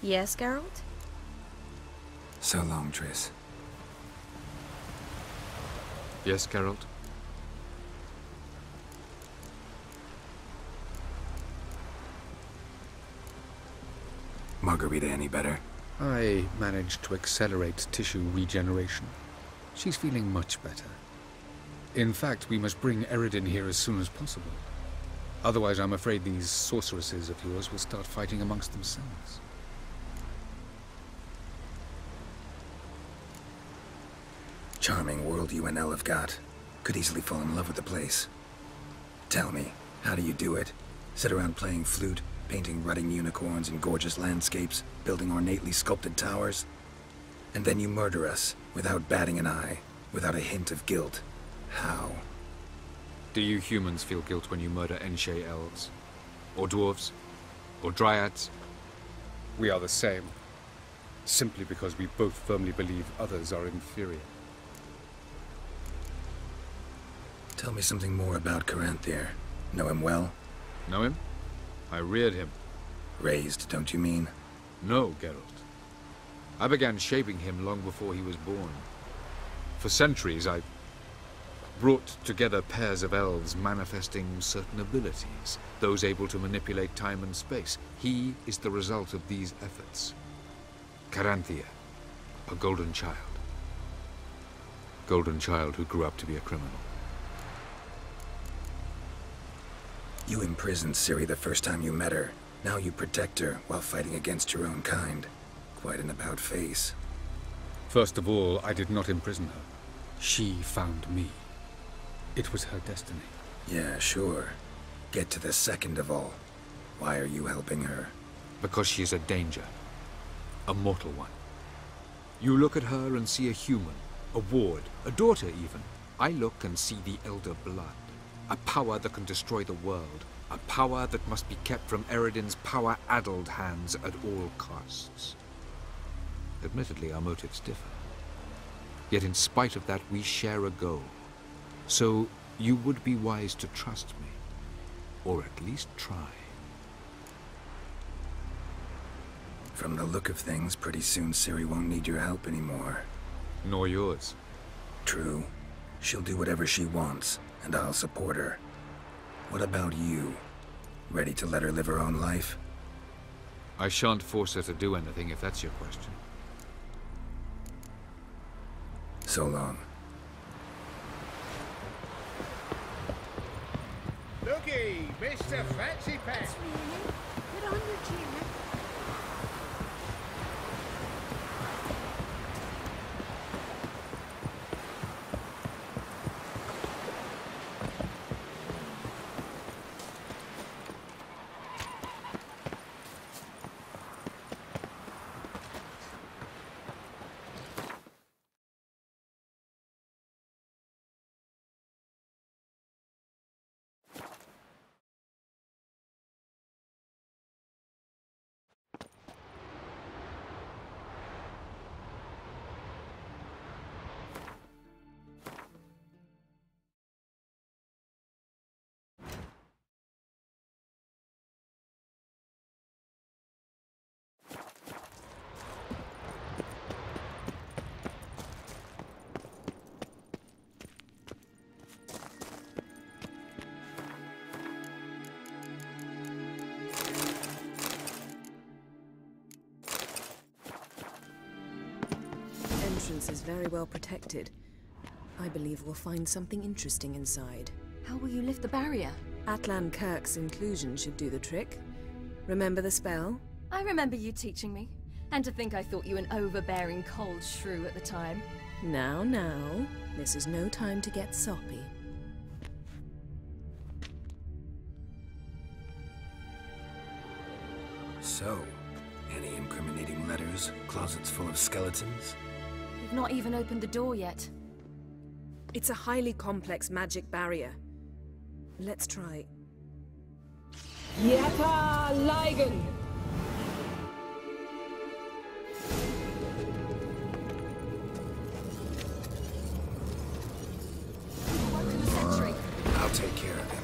Yes, Geralt? So long, Triss. Yes, Geralt? Margarita any better? I managed to accelerate tissue regeneration. She's feeling much better. In fact, we must bring Eredin here as soon as possible. Otherwise, I'm afraid these sorceresses of yours will start fighting amongst themselves. Charming world you and Elle have got. Could easily fall in love with the place. Tell me, how do you do it? Sit around playing flute, painting rutting unicorns in gorgeous landscapes, building ornately sculpted towers? And then you murder us, without batting an eye, without a hint of guilt. How? Do you humans feel guilt when you murder Enshe elves? Or dwarves? Or dryads? We are the same. Simply because we both firmly believe others are inferior. Tell me something more about Caranthir. Know him well? Know him? I reared him. Raised, don't you mean? No, Geralt. I began shaping him long before he was born. For centuries, I brought together pairs of elves manifesting certain abilities, those able to manipulate time and space. He is the result of these efforts. Caranthir, a golden child. Golden child who grew up to be a criminal. You imprisoned Ciri the first time you met her. Now you protect her while fighting against your own kind. Quite an about-face. First of all, I did not imprison her. She found me. It was her destiny. Yeah, sure. Get to the second of all. Why are you helping her? Because she is a danger. A mortal one. You look at her and see a human, a ward, a daughter even. I look and see the Elder Blood. A power that can destroy the world. A power that must be kept from Eredin's power-addled hands at all costs. Admittedly, our motives differ. Yet in spite of that, we share a goal. So, you would be wise to trust me. Or at least try. From the look of things, pretty soon Ciri won't need your help anymore. Nor yours. True. She'll do whatever she wants, and I'll support her. What about you? Ready to let her live her own life? I shan't force her to do anything, if that's your question. So long. Looky, Mr. Fancy Pants. Get on your chair. Entrance is very well protected. I believe we'll find something interesting inside. How will you lift the barrier? Atlan Kirk's inclusion should do the trick. Remember the spell? I remember you teaching me. And to think I thought you an overbearing cold shrew at the time. Now, this is no time to get soppy. So, any incriminating letters? Closets full of skeletons? You've not even opened the door yet. It's a highly complex magic barrier. Let's try. Yeta Ligen! I'll take care of him.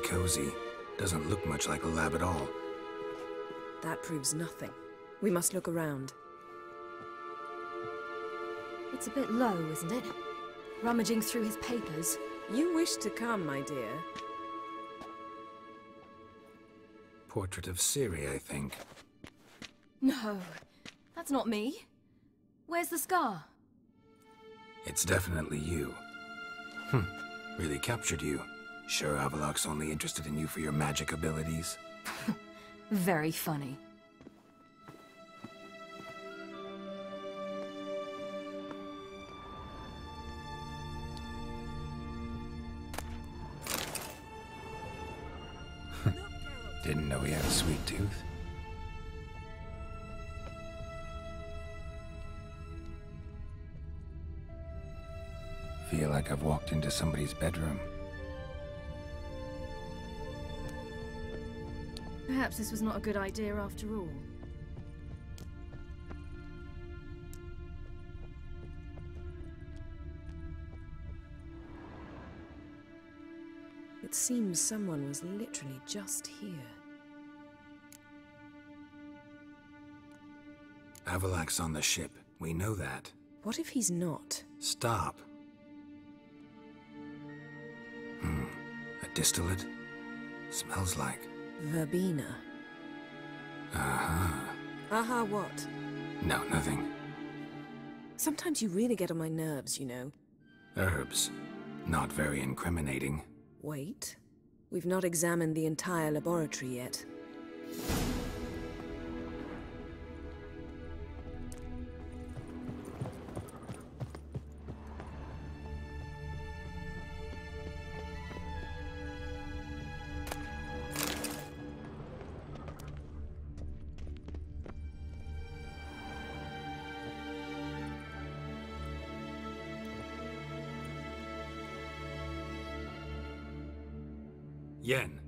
cozy. Doesn't look much like a lab at all. That proves nothing. We must look around. It's a bit low, isn't it? Rummaging through his papers. You wish to come, my dear. Portrait of Ciri, I think. No, that's not me. Where's the scar? It's definitely you. Really captured you. Sure Avallac'h's only interested in you for your magic abilities? Very funny. Didn't know he had a sweet tooth. Feel like I've walked into somebody's bedroom. Perhaps this was not a good idea after all. It seems someone was literally just here. Avallac'h's on the ship. We know that. What if he's not? Stop. A distillate? Smells like... Verbena. Uh-huh. Aha, what? No, nothing. Sometimes you really get on my nerves, you know. Herbs. Not very incriminating. Wait. We've not examined the entire laboratory yet. Yen.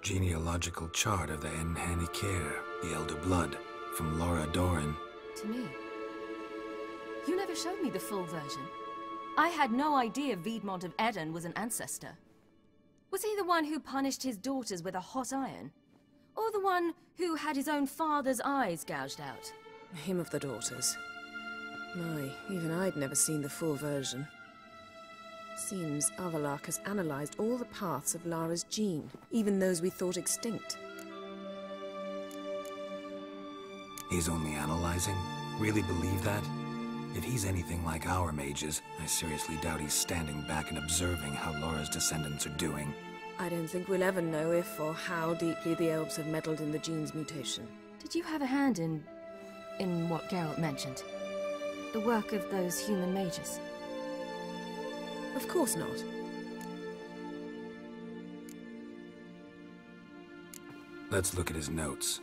Genealogical chart of the Enhanikir, the Elder Blood, from Laura Doran. To me. You never showed me the full version. I had no idea Viedmont of Eden was an ancestor. Was he the one who punished his daughters with a hot iron? Or the one who had his own father's eyes gouged out? Him of the daughters. My, even I'd never seen the full version. Seems Avallac'h has analyzed all the paths of Lara's gene, even those we thought extinct. He's only analyzing? Really believe that? If he's anything like our mages, I seriously doubt he's standing back and observing how Laura's descendants are doing. I don't think we'll ever know if or how deeply the elves have meddled in the gene's mutation. Did you have a hand in what Geralt mentioned? The work of those human mages? Of course not. Let's look at his notes.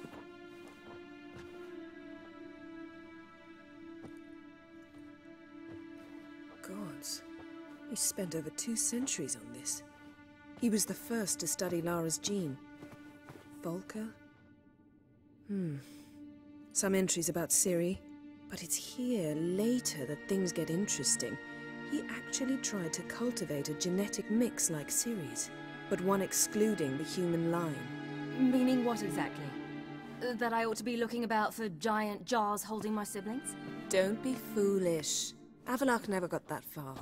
Gods. He spent over 2 centuries on this. He was the first to study Lara's gene. Volker? Some entries about Ciri. But it's here, later, that things get interesting. He actually tried to cultivate a genetic mix like Ciri's, but one excluding the human line. Meaning what exactly? That I ought to be looking about for giant jars holding my siblings? Don't be foolish. Avallac'h never got that far.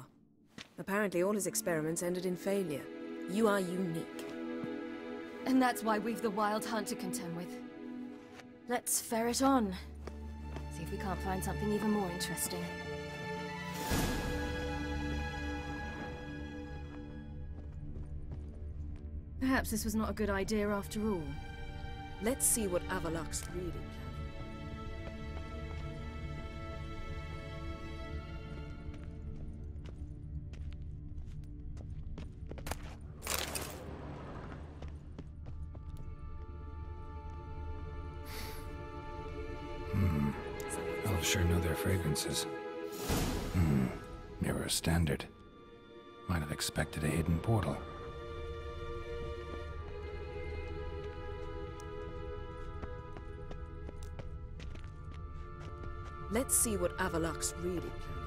Apparently all his experiments ended in failure. You are unique. And that's why we've the Wild Hunt to contend with. Let's ferret on. See if we can't find something even more interesting. Perhaps this was not a good idea after all. Let's see what Avallac'h's really planning. sure know their fragrances. Mirror standard. Might have expected a hidden portal. Let's see what Avallac'h's really planning.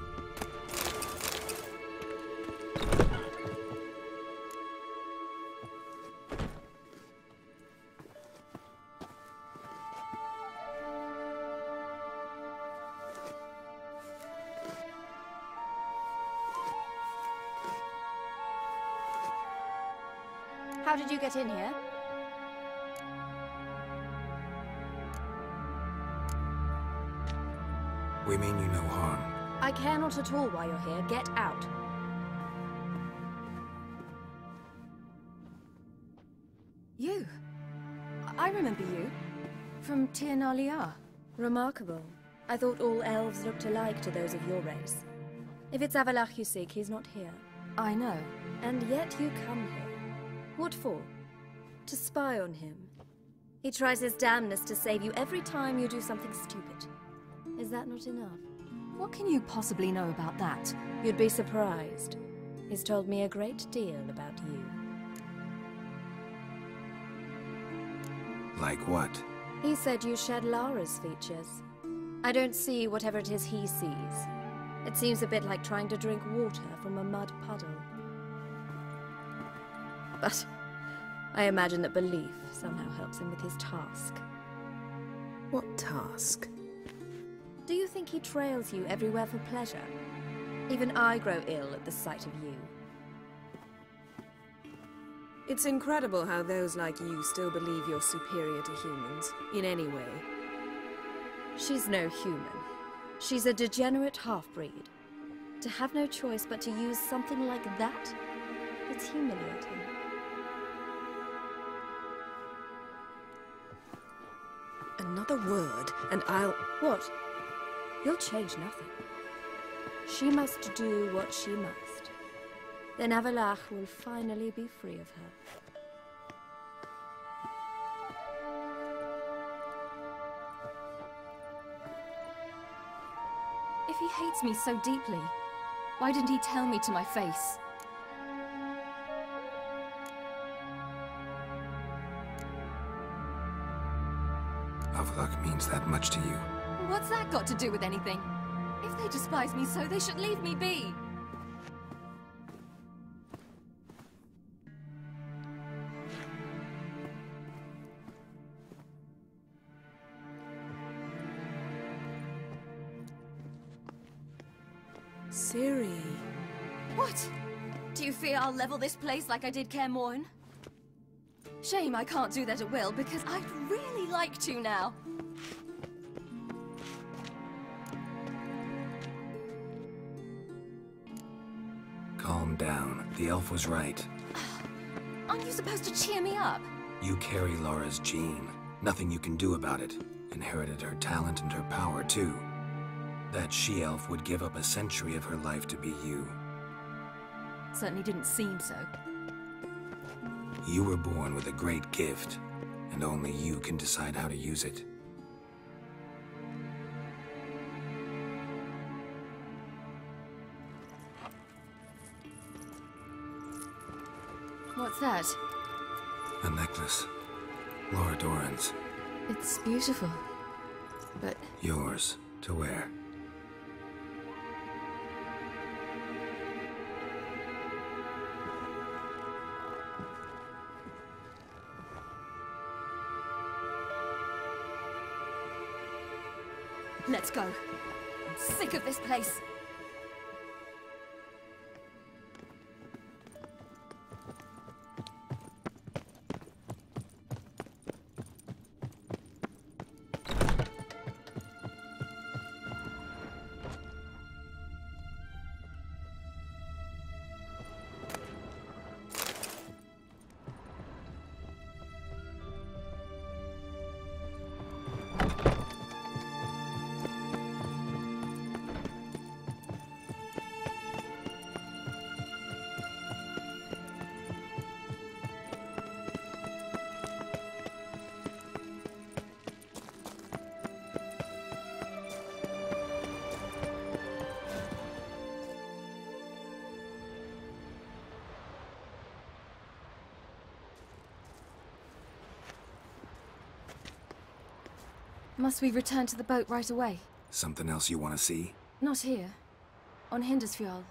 How did you get in here? We mean you no harm. I care not at all why you're here. Get out. You. I remember you. From Tir na Liar. Remarkable. I thought all elves looked alike to those of your race. If it's Avallac'h you seek, he's not here. I know. And yet you come here. What for? To spy on him. He tries his damnedest to save you every time you do something stupid. Is that not enough? What can you possibly know about that? You'd be surprised. He's told me a great deal about you. Like what? He said you shared Lara's features. I don't see whatever it is he sees. It seems a bit like trying to drink water from a mud puddle. But I imagine that belief somehow helps him with his task. What task? Do you think he trails you everywhere for pleasure? Even I grow ill at the sight of you. It's incredible how those like you still believe you're superior to humans, in any way. She's no human. She's a degenerate half-breed. To have no choice but to use something like that, it's humiliating. Another word, and I'll... What? You'll change nothing. She must do what she must. Then Avallac'h will finally be free of her. If he hates me so deeply, why didn't he tell me to my face? Avallac'h means that much to you. What's that got to do with anything? If they despise me so, they should leave me be. Ciri. What? Do you fear I'll level this place like I did Kaer Morhen? Shame I can't do that at will, because I'd really like to now. Calm down. The elf was right. Aren't you supposed to cheer me up? You carry Lara's gene. Nothing you can do about it. Inherited her talent and her power, too. That she-elf would give up a century of her life to be you. Certainly didn't seem so. You were born with a great gift, and only you can decide how to use it. What's that? A necklace. Lara Dorren's. It's beautiful, but... Yours to wear. Let's go. I'm sick of this place. Must we return to the boat right away? Something else you want to see? Not here. On Hindersfjall.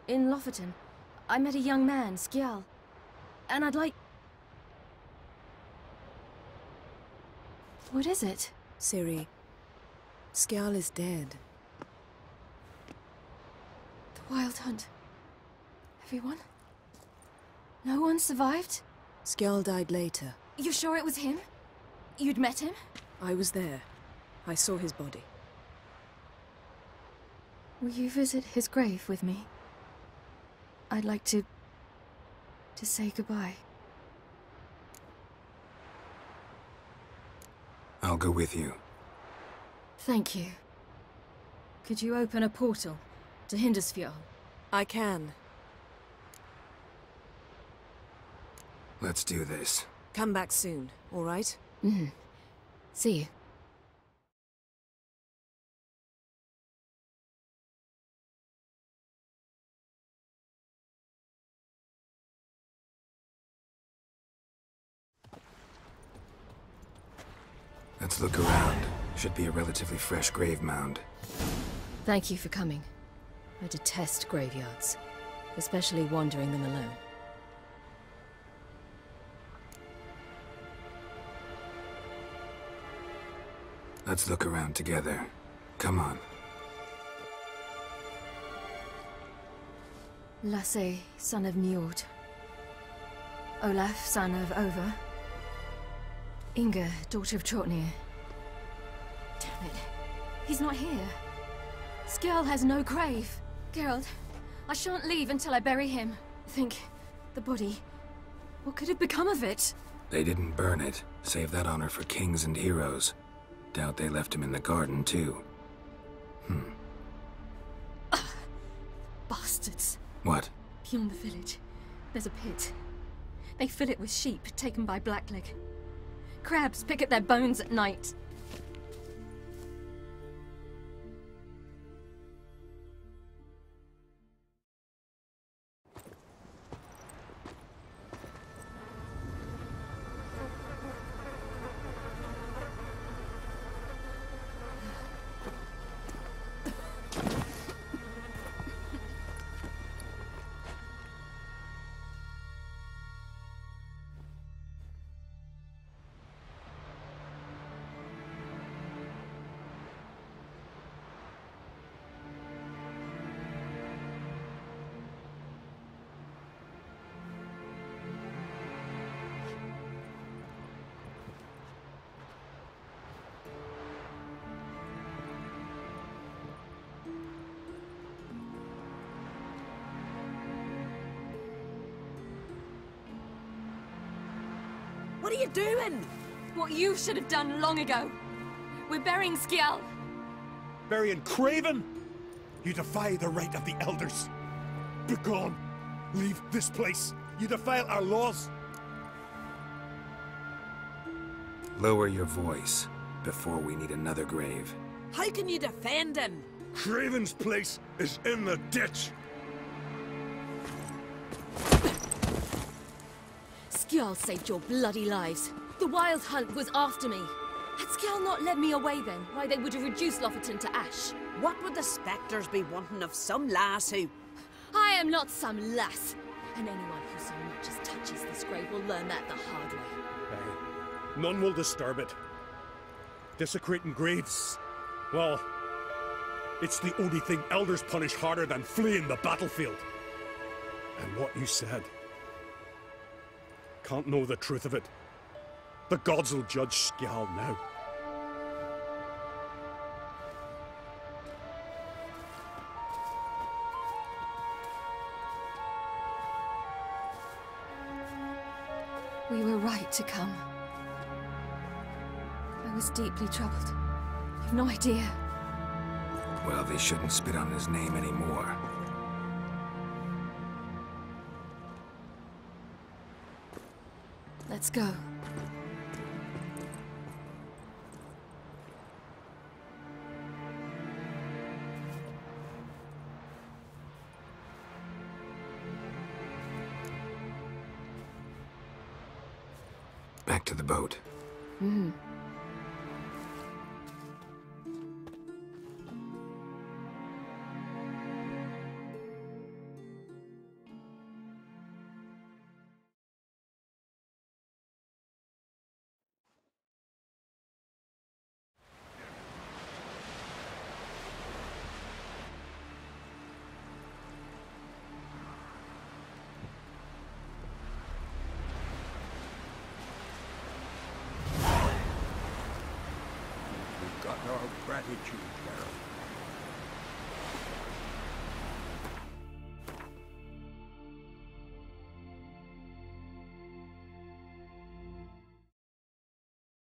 In Lofoten. I met a young man, Skjal. And I'd like... What is it? Ciri, Skjal is dead. The Wild Hunt. Everyone? No one survived? Skjal died later. You sure it was him? You'd met him? I was there. I saw his body. Will you visit his grave with me? I'd like to say goodbye. I'll go with you. Thank you. Could you open a portal to Hindersfjall? I can. Let's do this. Come back soon, all right? See you. Let's look around. Should be a relatively fresh grave mound. Thank you for coming. I detest graveyards, especially wandering them alone. Let's look around together. Come on. Lasse, son of Njord. Olaf, son of Over. Inga, daughter of Trotnir. Damn it. He's not here. Skjal has no grave. Geralt, I shan't leave until I bury him. Think, the body. What could have become of it? They didn't burn it. Save that honor for kings and heroes. Doubt they left him in the garden, too. Bastards. What? Beyond the village, there's a pit. They fill it with sheep taken by Blackleg. Crabs pick at their bones at night. What are you doing? What you should have done long ago. We're burying Skjal. Burying Craven? You defy the right of the elders. Begone. Leave this place. You defile our laws. Lower your voice before we need another grave. How can you defend him? Craven's place is in the ditch. Skjal saved your bloody lives. The Wild Hunt was after me. Had Skjal not led me away then, why they would have reduced Lofoten to ash. What would the spectres be wanting of some lass who... I am not some lass. And anyone who so much as touches this grave will learn that the hard way. Aye. None will disturb it. Desecrating graves. Well, it's the only thing elders punish harder than fleeing the battlefield. And what you said. Can't know the truth of it. The gods will judge Skjal now. We were right to come. I was deeply troubled. You've no idea. Well, they shouldn't spit on his name anymore. Let's go. Back to the boat. got our gratitude, Geralt.